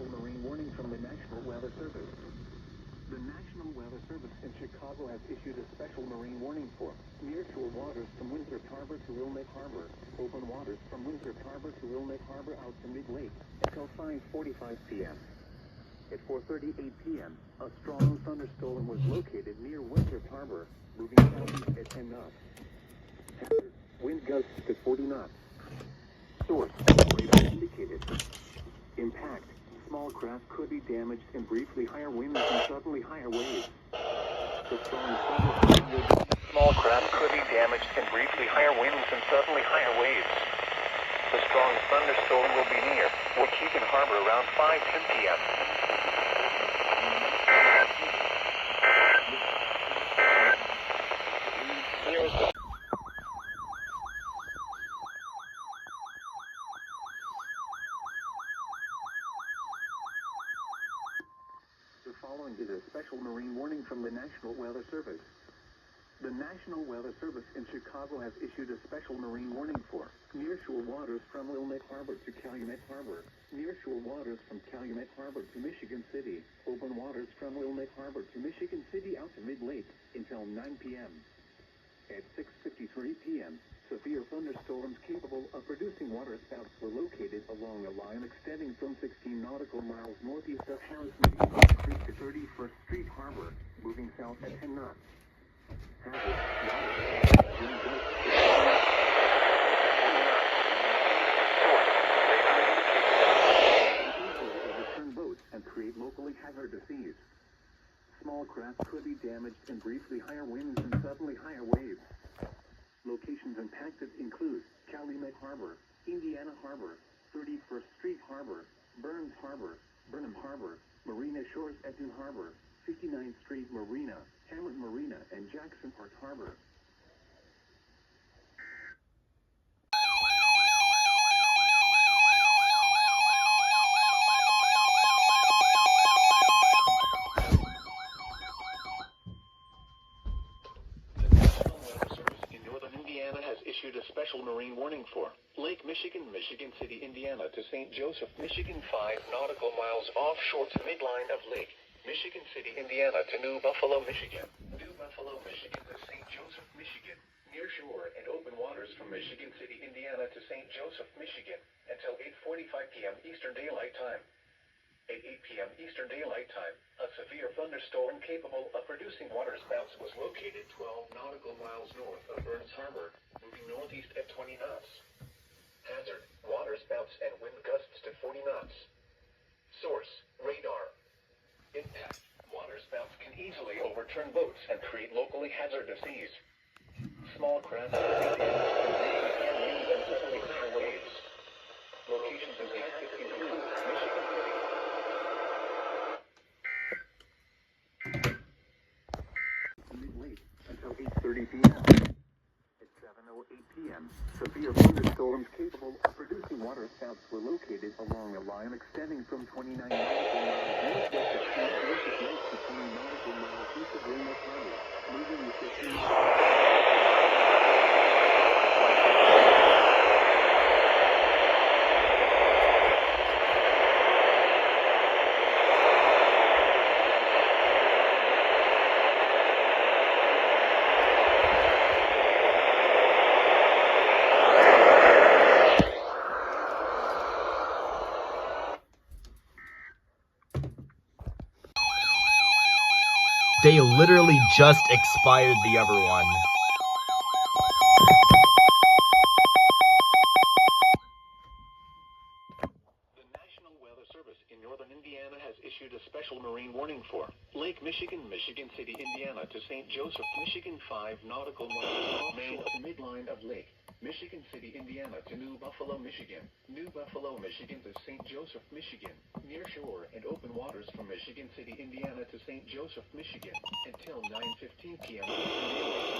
special marine warning from the National Weather Service. The National Weather Service in Chicago has issued a special marine warning for nearshore waters from Winthrop Harbor to Wilmette Harbor, open waters from Winthrop Harbor to Wilmette Harbor out to mid-lake until 5:45 p.m. At 4:38 p.m., a strong thunderstorm was located near Winthrop Harbor, moving southeast at 10 knots. Wind gusts to 40 knots. Source, radar indicated. Impact, small craft could be damaged and briefly higher winds and suddenly higher waves. The strong thunderstorm will... Small craft could be damaged and briefly higher winds and suddenly higher waves. The strong thunderstorm will be near Waukegan Harbor around 5:10 p.m. The following is a special marine warning from the National Weather Service. The National Weather Service in Chicago has issued a special marine warning for nearshore waters from Wilmette Harbor to Calumet Harbor, nearshore waters from Calumet Harbor to Michigan City, open waters from Wilmette Harbor to Michigan City out to mid-lake until 9 p.m. At 6:53 p.m., severe thunderstorms capable of producing waterspouts were located along a line extending from 16 nautical miles northeast of Harrisburg Creek to 31st Street Harbor, moving south at 10 knots. Overturn boats and create locally hazardous seas. Small craft could be damaged and briefly higher winds and suddenly higher waves. Locations impacted include Calumet Harbor, Indiana Harbor, 31st Street Harbor, Burns Harbor, Burnham Harbor, Marina Shores at Dune Harbor, 59th Street Marina, Hamlet Marina, and Jackson Park Harbor. The National Weather Service in northern Indiana has issued a special marine warning for Lake Michigan, Michigan City, Indiana to St. Joseph, Michigan, 5 nautical miles offshore to midline of Lake Michigan City, Indiana to New Buffalo, Michigan. New Buffalo, Michigan to St. Joseph, Michigan. Near shore and open waters from Michigan City, Indiana to St. Joseph, Michigan until 8:45 p.m. Eastern Daylight Time. At 8 p.m. Eastern Daylight Time, a severe thunderstorm capable of producing waterspouts was located 12 nautical miles north of Burns Harbor, moving northeast at 20 knots. Hazard, waterspouts and wind gusts to 40 knots. Source, radar. Impact, waterspouts can easily overturn boats and create locally hazardous seas. Small craft could be damaged and briefly higher winds and suddenly higher waves. Locations impacted include Michigan City. Mid-late until 8:30 p.m. At 7:08 p.m., severe thunderstorms capable of producing waterspouts were located along a line extending from 29 nautical miles northwest of St. Joseph Lake to 20 nautical miles east of Wilmette Harbor, moving with 15 They literally just expired the other one. The National Weather Service in northern Indiana has issued a special marine warning for Lake Michigan, Michigan City, Indiana to St. Joseph, Michigan, 5 nautical miles offshore to midline of Lake Michigan City, Indiana to New Buffalo, Michigan. New Buffalo, Michigan to St. Joseph, Michigan. Near shore and open waters from Michigan City, Indiana to St. Joseph, Michigan until 9:15 p.m. Eastern Daylight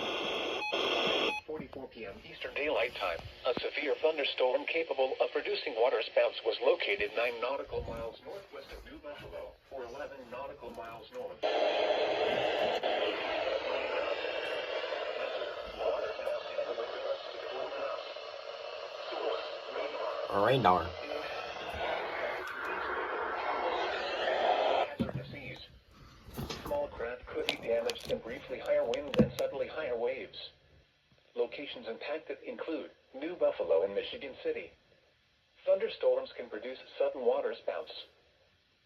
Time. 8:44 p.m. Eastern Daylight Time. A severe thunderstorm capable of producing waterspouts was located 9 nautical miles northwest of New Buffalo, or 11 nautical miles north. Radar. storms can briefly higher winds and suddenly higher waves. Locations impacted include New Buffalo and Michigan City. Thunderstorms can produce sudden water spouts.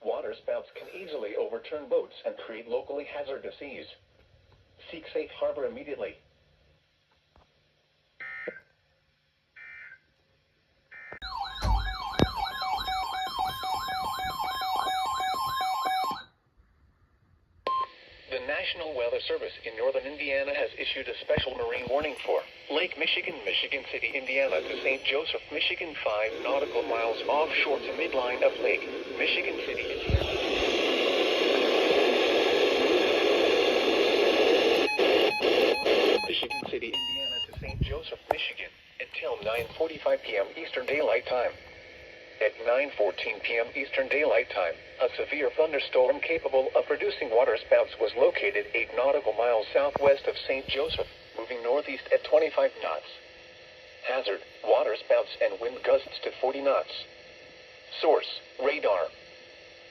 Water spouts can easily overturn boats and create locally hazardous seas. Seek safe harbor immediately. The National Weather Service in northern Indiana has issued a special marine warning for Lake Michigan, Michigan City, Indiana to St. Joseph, Michigan, 5 nautical miles offshore to midline of Lake Michigan City, Indiana. Michigan City, Indiana to St. Joseph, Michigan until 9:45 p.m. Eastern Daylight Time. At 9:14 p.m. Eastern Daylight Time, a severe thunderstorm capable of producing waterspouts was located 8 nautical miles southwest of St. Joseph, moving northeast at 25 knots. Hazard, waterspouts and wind gusts to 40 knots. Source, radar.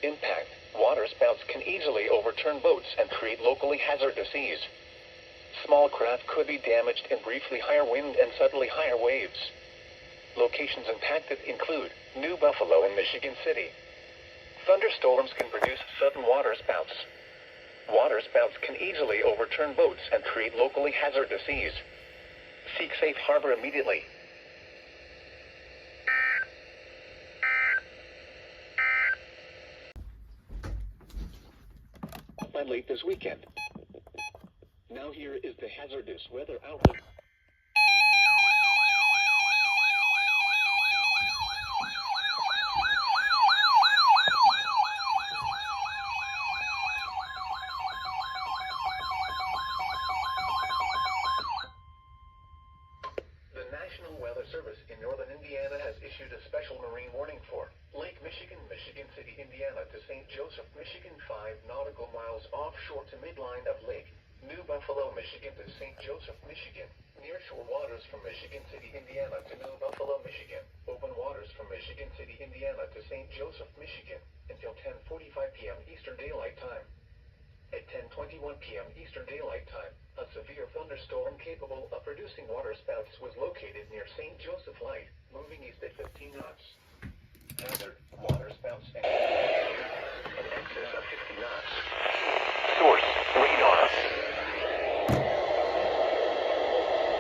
Impact, waterspouts can easily overturn boats and create locally hazardous seas. Small craft could be damaged in briefly higher wind and suddenly higher waves. Locations impacted include New Buffalo and Michigan City. Thunderstorms can produce sudden waterspouts. Waterspouts can easily overturn boats and create locally hazardous seas. Seek safe harbor immediately. By late this weekend. Now here is the hazardous weather outlook. The National Weather Service in northern Indiana has issued a special marine warning for Lake Michigan, Michigan City, Indiana to St. Joseph, Michigan, 5 nautical miles offshore to midline of Lake New Buffalo, Michigan to St. Joseph, Michigan. Nearshore waters from Michigan City, Indiana to New Buffalo, Michigan. Open waters from Michigan City, Indiana to St. Joseph, Michigan until 10:45 p.m. Eastern Daylight Time. At 10:21 p.m. Eastern Daylight Time, a severe thunderstorm capable of producing waterspouts was located near St. Joseph Light, moving east at 15 knots. Hazard, waterspouts and in excess of 50 knots. Source, radar.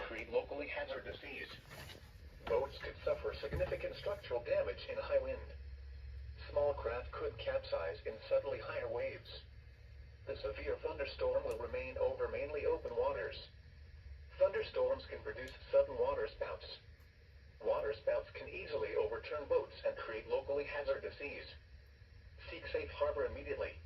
Create locally hazardous seas. Boats could suffer significant structural damage in high wind. Small craft could capsize in suddenly higher waves. The severe thunderstorm will remain over mainly open waters. Thunderstorms can produce sudden waterspouts. Waterspouts can easily overturn boats and create locally hazardous seas. Seek safe harbor immediately.